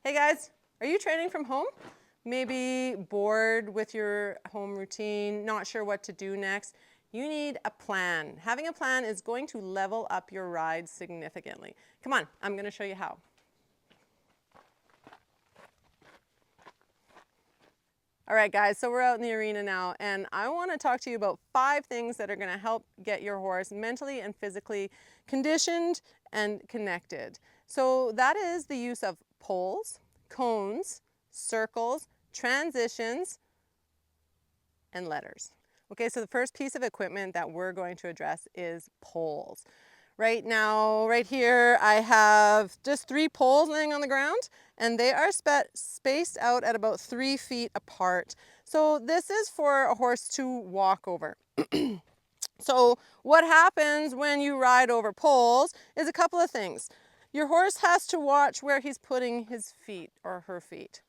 Hey guys, are you training from home? Maybe bored with your home routine, not sure what to do next? You need a plan. Having a plan is going to level up your ride significantly. Come on, I'm going to show you how. All right guys, so we're out in the arena now and I want to talk to you about 5 things that are going to help get your horse mentally and physically conditioned and connected. So that is the use of poles, cones, circles, transitions, and letters. Okay, so the first piece of equipment that we're going to address is poles. Right now, right here, I have just 3 poles laying on the ground, and they are spaced out at about 3 feet apart. So this is for a horse to walk over. So what happens when you ride over poles is a couple of things. Your horse has to watch where he's putting his feet or her feet.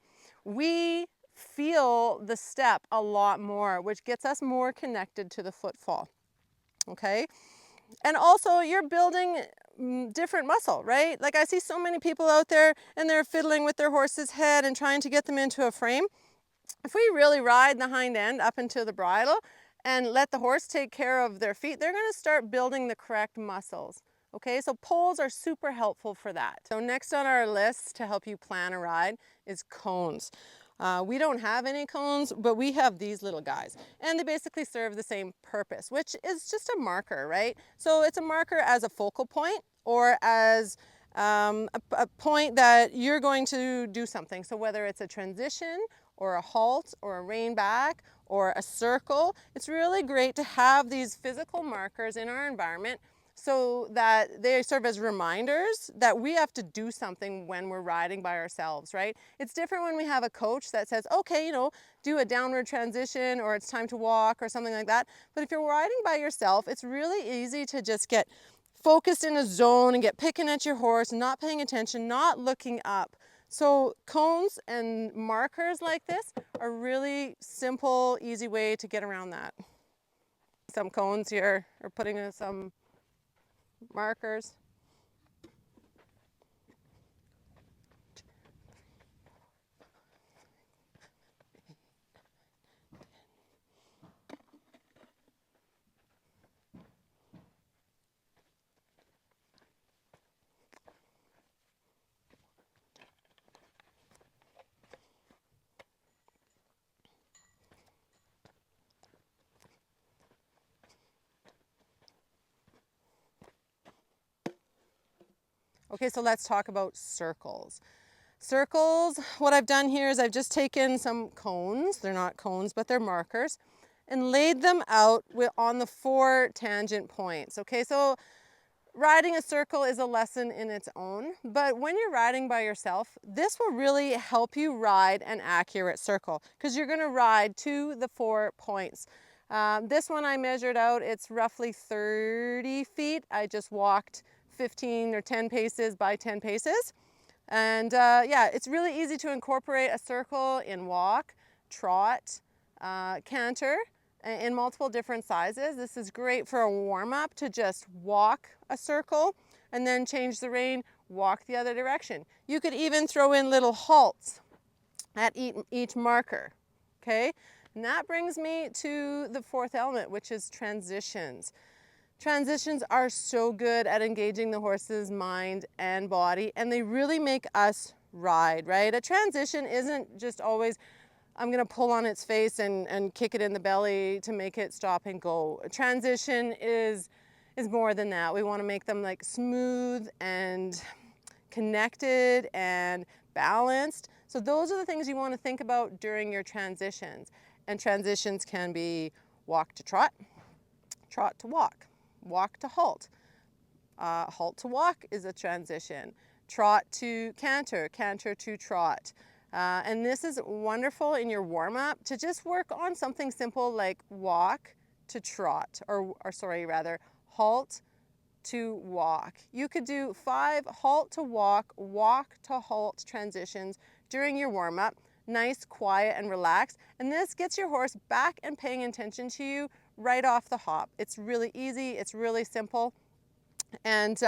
We feel the step a lot more, which gets us more connected to the footfall, okay? And also you're building different muscle, right? Like I see so many people out there and they're fiddling with their horse's head and trying to get them into a frame. If we really ride the hind end up into the bridle and let the horse take care of their feet, they're going to start building the correct muscles. Okay, so poles are super helpful for that. So next on our list to help you plan a ride is cones. We don't have any cones, but we have these little guys. And they basically serve the same purpose, which is just a marker, right? So it's a marker as a focal point or as a point that you're going to do something. So whether it's a transition or a halt or a rein back or a circle, it's really great to have these physical markers in our environment so that they serve as reminders that we have to do something when we're riding by ourselves, right? It's different when we have a coach that says, okay, you know, do a downward transition or it's time to walk or something like that. But if you're riding by yourself, it's really easy to just get focused in a zone and get picking at your horse, not paying attention, not looking up. So cones and markers like this are really simple, easy way to get around that. Some cones here are putting in some markers. Okay, so let's talk about circles. Circles, what I've done here is I've just taken some cones, they're not cones, but they're markers, and laid them out on the 4 tangent points. Okay, so riding a circle is a lesson in its own, but when you're riding by yourself, this will really help you ride an accurate circle because you're going to ride to the 4 points. This one I measured out, it's roughly 30 feet. I just walked 15 or 10 paces by 10 paces. And yeah, it's really easy to incorporate a circle in walk, trot, canter, in multiple different sizes. This is great for a warm-up to just walk a circle and then change the rein, walk the other direction. You could even throw in little halts at each marker, okay? And that brings me to the 4th element, which is transitions. Transitions are so good at engaging the horse's mind and body, and they really make us ride, right? A transition isn't just always, I'm gonna pull on its face and kick it in the belly to make it stop and go. A transition is more than that. We wanna make them like smooth and connected and balanced. So those are the things you wanna think about during your transitions. And transitions can be walk to trot, trot to walk, walk to halt. Halt to walk is a transition. Trot to canter, canter to trot. And this is wonderful in your warm-up to just work on something simple like walk to trot, or sorry, rather, halt to walk. You could do 5 halt to walk to halt transitions during your warm-up. Nice, quiet, and relaxed. And this gets your horse back and paying attention to you right off the hop. It's really easy, it's really simple. And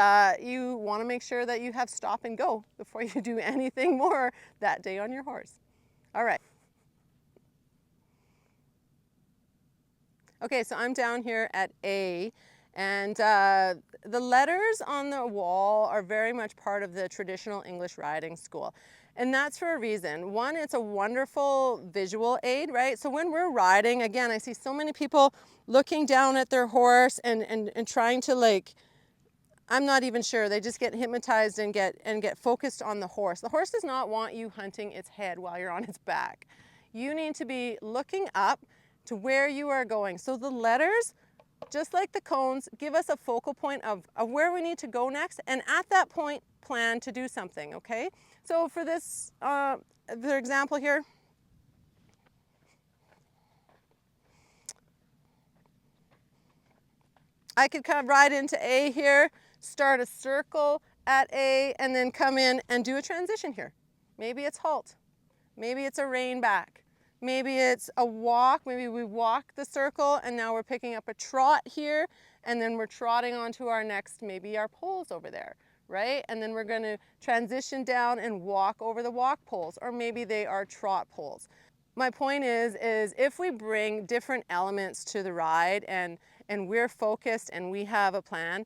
you want to make sure that you have stop and go before you do anything more that day on your horse. All right. Okay, so I'm down here at A, and the letters on the wall are very much part of the traditional English riding school. And that's for a reason. One, it's a wonderful visual aid, right? So when we're riding, again, I see so many people looking down at their horse and trying to, like, I'm not even sure, they just get hypnotized and get focused on the horse. The horse does not want you hunting its head while you're on its back. You need to be looking up to where you are going. So the letters, just like the cones, give us a focal point of where we need to go next, and at that point, plan to do something, okay? So for this, for example here, I could kind of ride into A here, start a circle at A, and then come in and do a transition here. Maybe it's halt. Maybe it's a rein back. Maybe it's a walk. Maybe we walk the circle and now we're picking up a trot here, and then we're trotting onto our next, maybe our poles over there, right? And then we're going to transition down and walk over the walk poles, or maybe they are trot poles. My point is if we bring different elements to the ride and we're focused and we have a plan,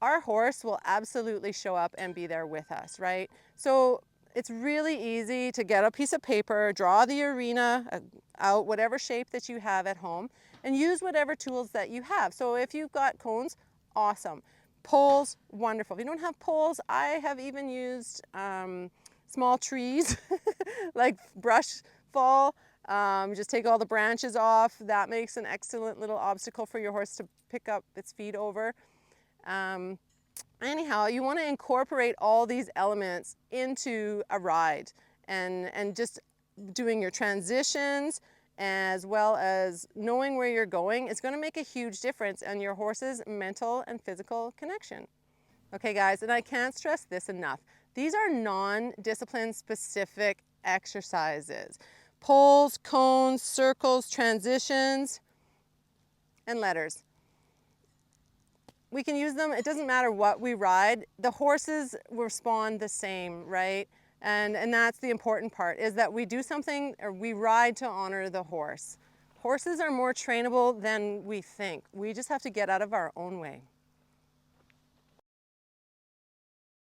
our horse will absolutely show up and be there with us, right? So it's really easy to get a piece of paper, draw the arena out, whatever shape that you have at home, and use whatever tools that you have. So if you've got cones, awesome. Poles, wonderful. If you don't have poles, I have even used small trees like brush fall. Just take all the branches off. That makes an excellent little obstacle for your horse to pick up its feet over. Anyhow, you want to incorporate all these elements into a ride, and just doing your transitions as well as knowing where you're going is going to make a huge difference in your horse's mental and physical connection. Okay guys, and I can't stress this enough. These are non-discipline specific exercises. Poles, cones, circles, transitions, and letters. We can use them, it doesn't matter what we ride. The horses respond the same, right? And that's the important part, is that we do something, or we ride to honor the horse. Horses are more trainable than we think. We just have to get out of our own way.